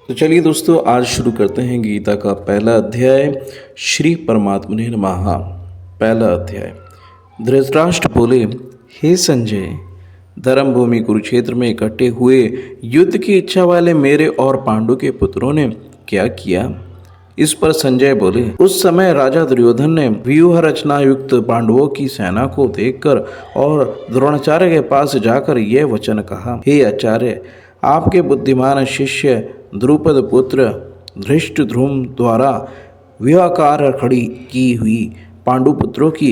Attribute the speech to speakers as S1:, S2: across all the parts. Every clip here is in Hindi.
S1: तो चलिए दोस्तों, आज शुरू करते हैं गीता का पहला अध्याय। श्री परमात्मने नमः। पहला अध्याय। धृतराष्ट्र बोले, हे संजय, धर्म भूमि कुरुक्षेत्र में इकट्ठे हुए युद्ध की इच्छा वाले मेरे और पांडु के पुत्रों ने क्या किया? इस पर संजय बोले, उस समय राजा दुर्योधन ने व्यूह रचना युक्त पांडवों की सेना को देखकर और द्रोणाचार्य के पास जाकर यह वचन कहा, हे आचार्य, आपके बुद्धिमान शिष्य द्रुपद पुत्र धृष्टद्युम्न द्वारा व्यूहाकार खड़ी की हुई पांडुपुत्रों की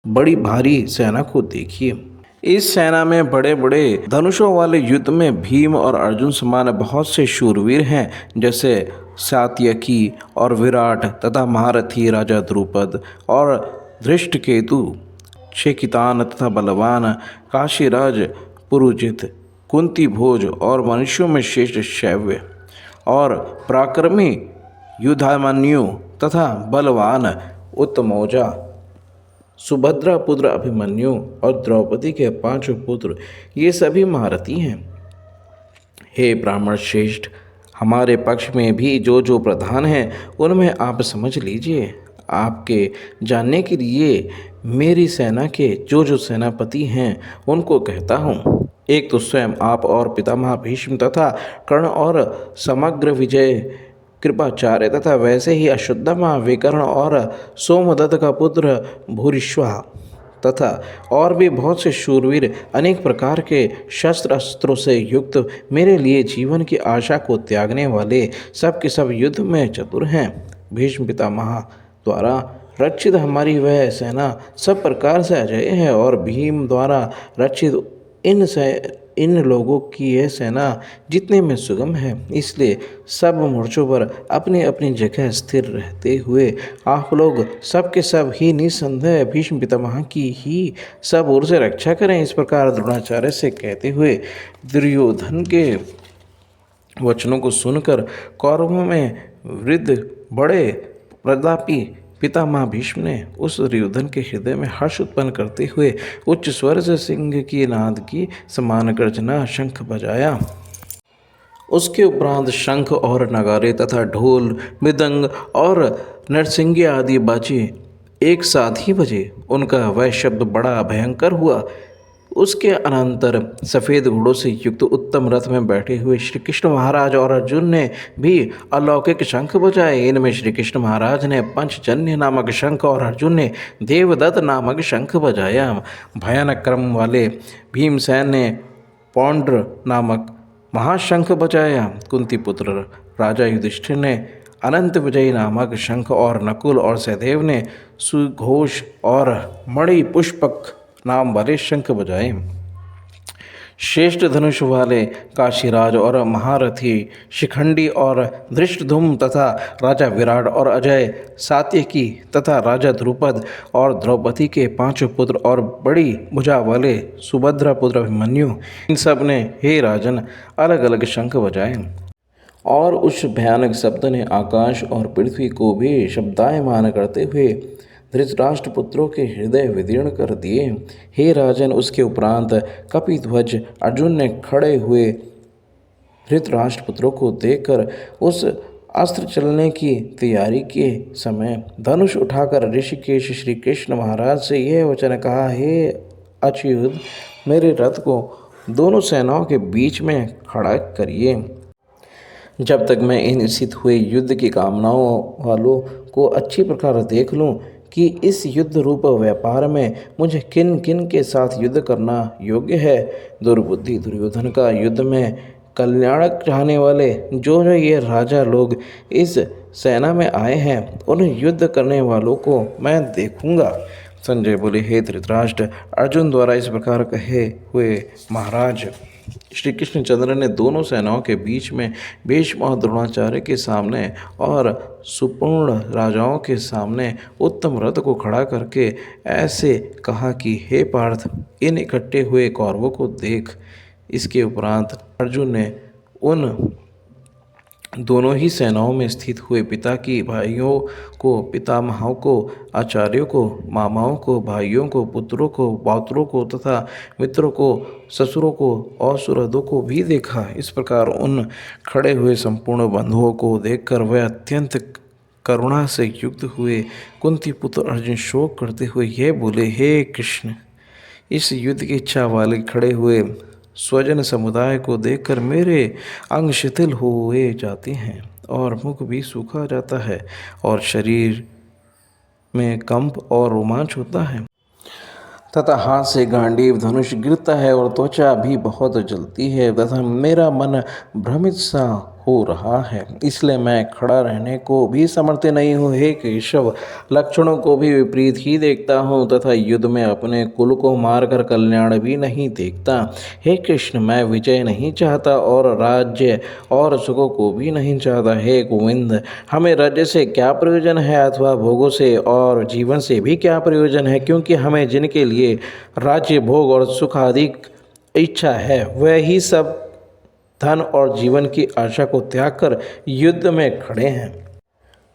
S1: बड़ी भारी सेना को देखिए। इस सेना में बड़े बड़े धनुषों वाले युद्ध में भीम और अर्जुन समान बहुत से शूरवीर हैं, जैसे सात्यकी और विराट तथा महारथी राजा द्रुपद और धृष्टकेतु, शेकितान तथा बलवान काशीराज पुरुजित, कुंती भोज और मनुष्यों में श्रेष्ठ शैव्य और पराक्रमी युधामन्यु तथा बलवान उत्तमौजा, सुभद्रा पुत्र अभिमन्यु और द्रौपदी के 5 पुत्र, ये सभी महारथी हैं। हे ब्राह्मण श्रेष्ठ, हमारे पक्ष में भी जो जो प्रधान हैं उनमें आप समझ लीजिए। आपके जानने के लिए मेरी सेना के जो जो सेनापति हैं उनको कहता हूँ। एक तो स्वयं आप और पितामह भीष्म तथा कर्ण और समग्र विजय कृपाचार्य तथा वैसे ही अश्वत्थामा विकर्ण और सोमदत्त का पुत्र भूरिश्वा तथा और भी बहुत से शूरवीर अनेक प्रकार के शस्त्र अस्त्रों से युक्त मेरे लिए जीवन की आशा को त्यागने वाले सब के सब युद्ध में चतुर हैं। भीष्म पितामह द्वारा रक्षित हमारी वह सेना सब प्रकार से अजय है और भीम द्वारा रक्षित इन लोगों की यह सेना जितने में सुगम है, इसलिए सब मोर्चों पर अपनी अपनी जगह स्थिर रहते हुए आप लोग सब के सब ही निसंदेह भीष्म पितामह की ही सब ओर से रक्षा करें। इस प्रकार द्रोणाचार्य से कहते हुए दुर्योधन के वचनों को सुनकर कौरवों में वृद्ध बड़े प्रतापी पितामह भीष्म ने उस दुर्योधन के हृदय में हर्ष उत्पन्न करते हुए उच्च स्वर से सिंह की नाद की समान गर्जना शंख बजाया। उसके उपरांत शंख और नगारे तथा ढोल मृदंग और नरसिंगे आदि बाजे एक साथ ही बजे। उनका वह शब्द बड़ा भयंकर हुआ। उसके अनंतर सफ़ेद घोड़ों से युक्त उत्तम रथ में बैठे हुए श्री कृष्ण महाराज और अर्जुन ने भी अलौकिक शंख बजाए। इनमें श्री कृष्ण महाराज ने पंचजन्य नामक शंख और अर्जुन ने देवदत्त नामक शंख बजाया। भयानक क्रम वाले भीमसेन ने पौंड्र नामक महाशंख बजाया। कुंती पुत्र राजा युधिष्ठिर ने अनंत विजयी नामक शंख और नकुल और सहदेव ने सुघोष और मणि पुष्पक नाम वाले शंख बजाए। श्रेष्ठ धनुष वाले काशीराज और महारथी शिखंडी और धृष्टद्युम्न तथा राजा विराट और अजय सात्यकी तथा राजा द्रुपद और द्रौपदी के 5 पुत्र और बड़ी भुजा वाले सुभद्रा पुत्र अभिमन्यु, इन सब ने हे राजन अलग अलग शंख बजाए। और उस भयानक शब्द ने आकाश और पृथ्वी को भी शब्दायमान करते हुए धृतराष्ट्र पुत्रों के हृदय विदीर्ण कर दिए। हे राजन, उसके उपरांत कपिध्वज अर्जुन ने खड़े हुए धृतराष्ट्र पुत्रों को देखकर उस अस्त्र चलने की तैयारी के समय धनुष उठाकर ऋषिकेश श्री कृष्ण महाराज से यह वचन कहा, हे अच्युत, मेरे रथ को दोनों सेनाओं के बीच में खड़ा करिए, जब तक मैं इन स्थित हुए युद्ध की कामनाओं वालों को अच्छी प्रकार देख लूं कि इस युद्ध रूप व्यापार में मुझे किन किन के साथ युद्ध करना योग्य है। दुर्बुद्धि दुर्योधन का युद्ध में कल्याणक चाहने वाले जो जो ये राजा लोग इस सेना में आए हैं, उन युद्ध करने वालों को मैं देखूंगा। संजय बोले, हे धृतराष्ट्र, अर्जुन द्वारा इस प्रकार कहे हुए महाराज श्री कृष्णचंद्र ने दोनों सेनाओं के बीच में भीष्म और द्रोणाचार्य के सामने और सुपूर्ण राजाओं के सामने उत्तम रथ को खड़ा करके ऐसे कहा कि हे पार्थ, इन इकट्ठे हुए कौरवों को देख। इसके उपरांत अर्जुन ने उन दोनों ही सेनाओं में स्थित हुए पिता की भाइयों को, पितामहों को, आचार्यों को, मामाओं को, भाइयों को, पुत्रों को, पौत्रों को तथा मित्रों को, ससुरों को और सुहृदों को भी देखा। इस प्रकार उन खड़े हुए संपूर्ण बंधुओं को देखकर वह अत्यंत करुणा से युक्त हुए। कुंती पुत्र अर्जुन शोक करते हुए यह बोले, हे कृष्ण, इस युद्ध की इच्छा वाले खड़े हुए स्वजन समुदाय को देखकर मेरे अंग शिथिल हुए जाते हैं और मुख भी सूखा जाता है और शरीर में कंप और रोमांच होता है तथा हाथ से गांडीव धनुष गिरता है और त्वचा भी बहुत जलती है तथा मेरा मन भ्रमित सा हो रहा है। इसलिए मैं खड़ा रहने को भी समर्थ नहीं हूँ। हे केशव, लक्षणों को भी विपरीत ही देखता हूँ तथा युद्ध में अपने कुल को मारकर कल्याण भी नहीं देखता। हे कृष्ण, मैं विजय नहीं चाहता और राज्य और सुखों को भी नहीं चाहता। हे गोविंद, हमें राज्य से क्या प्रयोजन है अथवा भोगों से और जीवन से भी क्या प्रयोजन है, क्योंकि हमें जिनके लिए राज्य, भोग और सुख आदि इच्छा है वह ही सब धन और जीवन की आशा को त्याग कर युद्ध में खड़े हैं,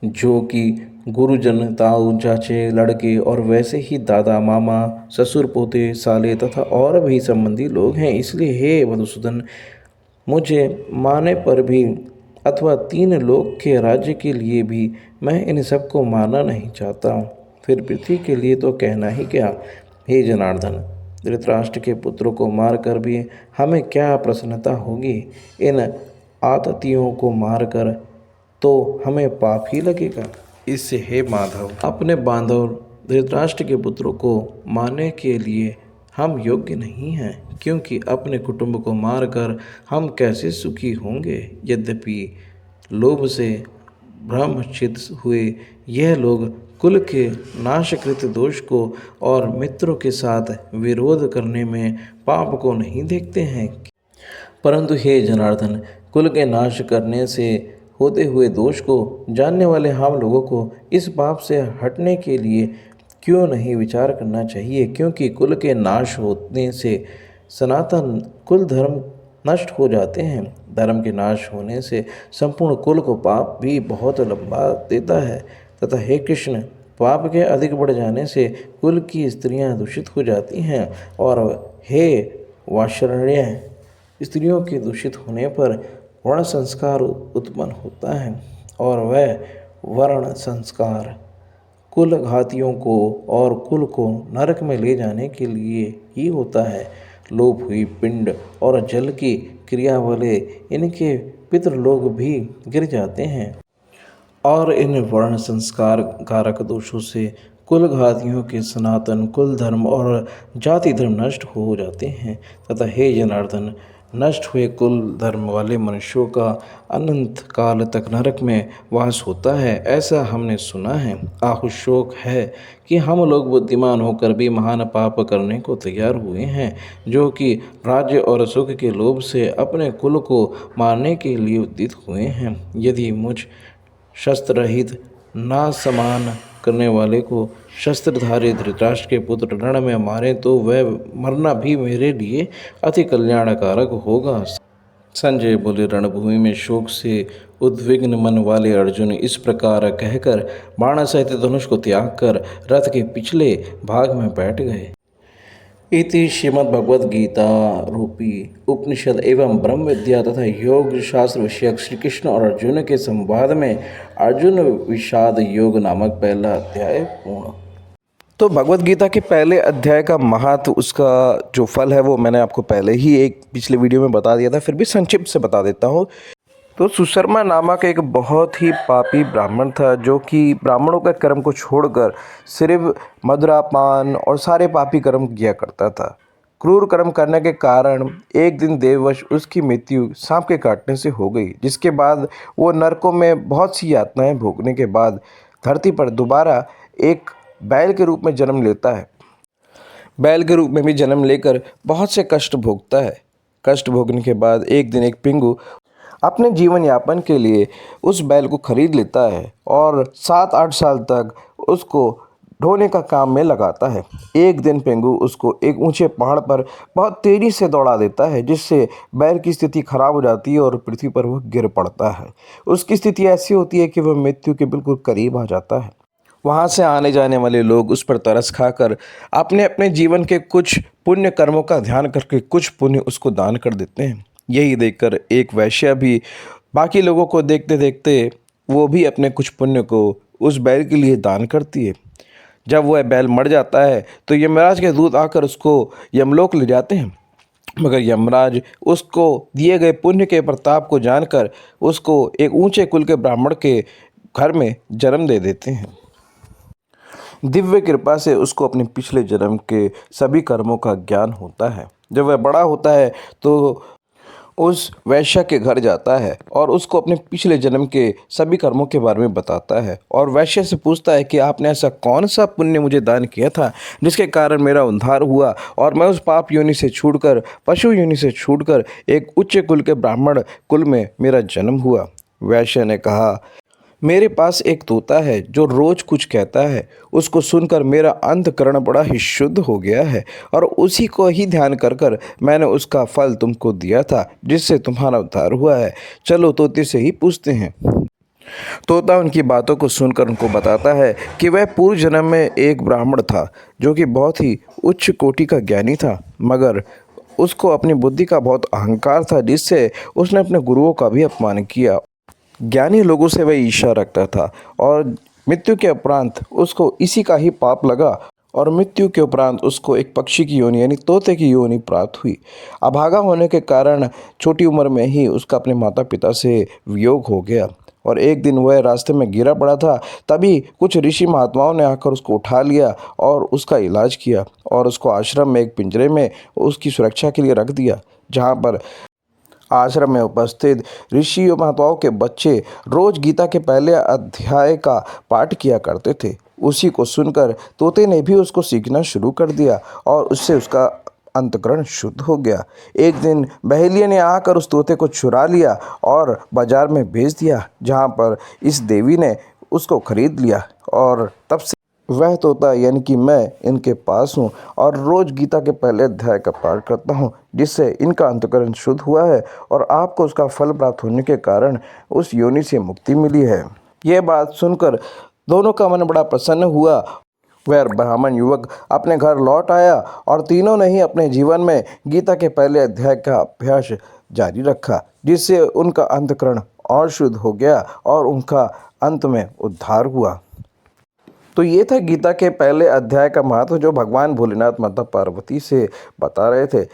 S1: जो कि गुरुजन, ताऊ, चाचे, लड़के और वैसे ही दादा, मामा, ससुर, पोते, साले तथा और भी संबंधी लोग हैं। इसलिए हे मधुसूदन, मुझे मारने पर भी अथवा 3 लोक के राज्य के लिए भी मैं इन सबको मारना नहीं चाहता। फिर पृथ्वी के लिए तो कहना ही क्या। हे जनार्दन, धृतराष्ट्र के पुत्रों को मारकर भी हमें क्या प्रसन्नता होगी। इन आततियों को मारकर तो हमें पाप ही लगेगा। इससे हे माधव, अपने बांधव धृतराष्ट्र के पुत्रों को मारने के लिए हम योग्य नहीं हैं, क्योंकि अपने कुटुंब को मारकर हम कैसे सुखी होंगे। यद्यपि लोभ से भ्रमचित हुए यह लोग कुल के नाशकृत दोष को और मित्रों के साथ विरोध करने में पाप को नहीं देखते हैं, परंतु हे जनार्दन, कुल के नाश करने से होते हुए दोष को जानने वाले हम लोगों को इस पाप से हटने के लिए क्यों नहीं विचार करना चाहिए, क्योंकि कुल के नाश होने से सनातन कुल धर्म नष्ट हो जाते हैं। धर्म के नाश होने से संपूर्ण कुल को पाप भी बहुत लंबा देता है तथा हे कृष्ण, पाप के अधिक बढ़ जाने से कुल की स्त्रियां दूषित हो जाती हैं और हे वार्ष्णेय, स्त्रियों के दूषित होने पर वर्ण संस्कार उत्पन्न होता है और वह वर्ण संस्कार कुल घातियों को और कुल को नरक में ले जाने के लिए ही होता है। लोप हुई पिंड और जल की क्रिया वाले इनके पितृलोक भी गिर जाते हैं और इन वर्ण संस्कार कारक दोषों से कुल घातियों के सनातन कुल धर्म और जाति धर्म नष्ट हो जाते हैं तथा हे जनार्दन, नष्ट हुए कुल धर्म वाले मनुष्यों का अनंत काल तक नरक में वास होता है, ऐसा हमने सुना है। आहु शोक है कि हम लोग बुद्धिमान होकर भी महान पाप करने को तैयार हुए हैं, जो कि राज्य और सुख के लोभ से अपने कुल को मारने के लिए उद्यत हुए हैं। यदि मुझ शस्त्र रहित ना समान करने वाले को शस्त्रधारी धृतराष्ट्र के पुत्र रण में मारे तो वह मरना भी मेरे लिए अति कल्याणकारक होगा। संजय बोले, रणभूमि में शोक से उद्विग्न मन वाले अर्जुन इस प्रकार कहकर बाण सहित धनुष को त्याग कर रथ के पिछले भाग में बैठ गए। इति श्रीमद्भगवद्गीता रूपी उपनिषद एवं ब्रह्म विद्या तथा योग शास्त्र विषयक श्री कृष्ण और अर्जुन के संवाद में अर्जुन विषाद योग नामक पहला अध्याय पूर्ण। तो भगवद गीता के पहले अध्याय का महत्व, उसका जो फल है वो मैंने आपको पहले ही एक पिछले वीडियो में बता दिया था, फिर भी संक्षिप्त से बता देता हूँ। तो सुशर्मा नामक एक बहुत ही पापी ब्राह्मण था, जो कि ब्राह्मणों के कर्म को छोड़कर सिर्फ मदिरापान और सारे पापी कर्म किया करता था। क्रूर कर्म करने के कारण एक दिन देववश उसकी मृत्यु सांप के काटने से हो गई, जिसके बाद वो नरकों में बहुत सी यातनाएं भोगने के बाद धरती पर दोबारा एक बैल के रूप में जन्म लेता है। बैल के रूप में भी जन्म लेकर बहुत से कष्ट भोगता है। कष्ट भोगने के बाद एक दिन एक पिंगु अपने जीवन यापन के लिए उस बैल को खरीद लेता है और 7-8 साल तक उसको ढोने का काम में लगाता है। एक दिन पेंगू उसको एक ऊंचे पहाड़ पर बहुत तेजी से दौड़ा देता है, जिससे बैल की स्थिति खराब हो जाती है और पृथ्वी पर वह गिर पड़ता है। उसकी स्थिति ऐसी होती है कि वह मृत्यु के बिल्कुल करीब आ जाता है। वहाँ से आने जाने वाले लोग उस पर तरस खाकर अपने अपने जीवन के कुछ पुण्य कर्मों का ध्यान करके कुछ पुण्य उसको दान कर देते हैं। यही देखकर एक वैश्या भी बाकी लोगों को देखते देखते वो भी अपने कुछ पुण्य को उस बैल के लिए दान करती है। जब वह बैल मर जाता है तो यमराज के दूत आकर उसको यमलोक ले जाते हैं, मगर यमराज उसको दिए गए पुण्य के प्रताप को जानकर उसको एक ऊंचे कुल के ब्राह्मण के घर में जन्म दे देते हैं। दिव्य कृपा से उसको अपने पिछले जन्म के सभी कर्मों का ज्ञान होता है। जब वह बड़ा होता है तो उस वैश्या के घर जाता है और उसको अपने पिछले जन्म के सभी कर्मों के बारे में बताता है और वैश्य से पूछता है कि आपने ऐसा कौन सा पुण्य मुझे दान किया था जिसके कारण मेरा उद्धार हुआ और मैं उस पाप योनि से छूटकर पशु योनि से छूटकर एक उच्च कुल के ब्राह्मण कुल में मेरा जन्म हुआ। वैश्य ने कहा, मेरे पास एक तोता है जो रोज कुछ कहता है, उसको सुनकर मेरा अंतकरण बड़ा ही शुद्ध हो गया है और उसी को ही ध्यान कर कर मैंने उसका फल तुमको दिया था जिससे तुम्हारा उद्धार हुआ है। चलो तोते से ही पूछते हैं। तोता उनकी बातों को सुनकर उनको बताता है कि वह पूर्व जन्म में एक ब्राह्मण था जो कि बहुत ही उच्च कोटि का ज्ञानी था, मगर उसको अपनी बुद्धि का बहुत अहंकार था जिससे उसने अपने गुरुओं का भी अपमान किया। ज्ञानी लोगों से वह ईर्ष्या रखता था और मृत्यु के उपरांत उसको इसी का ही पाप लगा और मृत्यु के उपरांत उसको एक पक्षी की योनि यानी तोते की योनि प्राप्त हुई। अभागा होने के कारण छोटी उम्र में ही उसका अपने माता पिता से वियोग हो गया और एक दिन वह रास्ते में गिरा पड़ा था। तभी कुछ ऋषि महात्माओं ने आकर उसको उठा लिया और उसका इलाज किया और उसको आश्रम में एक पिंजरे में उसकी सुरक्षा के लिए रख दिया, जहाँ पर आश्रम में उपस्थित ऋषि और महात्माओं के बच्चे रोज गीता के पहले अध्याय का पाठ किया करते थे। उसी को सुनकर तोते ने भी उसको सीखना शुरू कर दिया और उससे उसका अंतकरण शुद्ध हो गया। एक दिन बहेलिया ने आकर उस तोते को चुरा लिया और बाजार में बेच दिया, जहाँ पर इस देवी ने उसको खरीद लिया और तब से वह तोता यानी कि मैं इनके पास हूँ और रोज गीता के पहले अध्याय का पाठ करता हूँ, जिससे इनका अंतकरण शुद्ध हुआ है और आपको उसका फल प्राप्त होने के कारण उस योनि से मुक्ति मिली है। यह बात सुनकर दोनों का मन बड़ा प्रसन्न हुआ। वह ब्राह्मण युवक अपने घर लौट आया और तीनों ने ही अपने जीवन में गीता के पहले अध्याय का अभ्यास जारी रखा, जिससे उनका अंतकरण और शुद्ध हो गया और उनका अंत में उद्धार हुआ। तो ये था गीता के पहले अध्याय का महत्व जो भगवान भोलेनाथ माता पार्वती से बता रहे थे।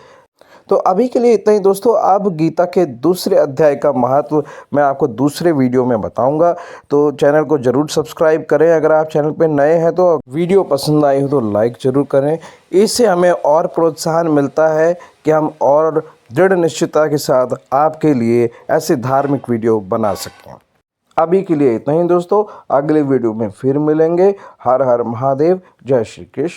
S1: तो अभी के लिए इतना ही दोस्तों। अब गीता के दूसरे अध्याय का महत्व मैं आपको दूसरे वीडियो में बताऊंगा, तो चैनल को ज़रूर सब्सक्राइब करें। अगर आप चैनल पर नए हैं तो वीडियो पसंद आई हो तो लाइक ज़रूर करें। इससे हमें और प्रोत्साहन मिलता है कि हम और दृढ़ निश्चयता के साथ आपके लिए ऐसे धार्मिक वीडियो बना सकें। अभी के लिए इतना ही दोस्तों, अगले वीडियो में फिर मिलेंगे। हर हर महादेव, जय श्री कृष्ण।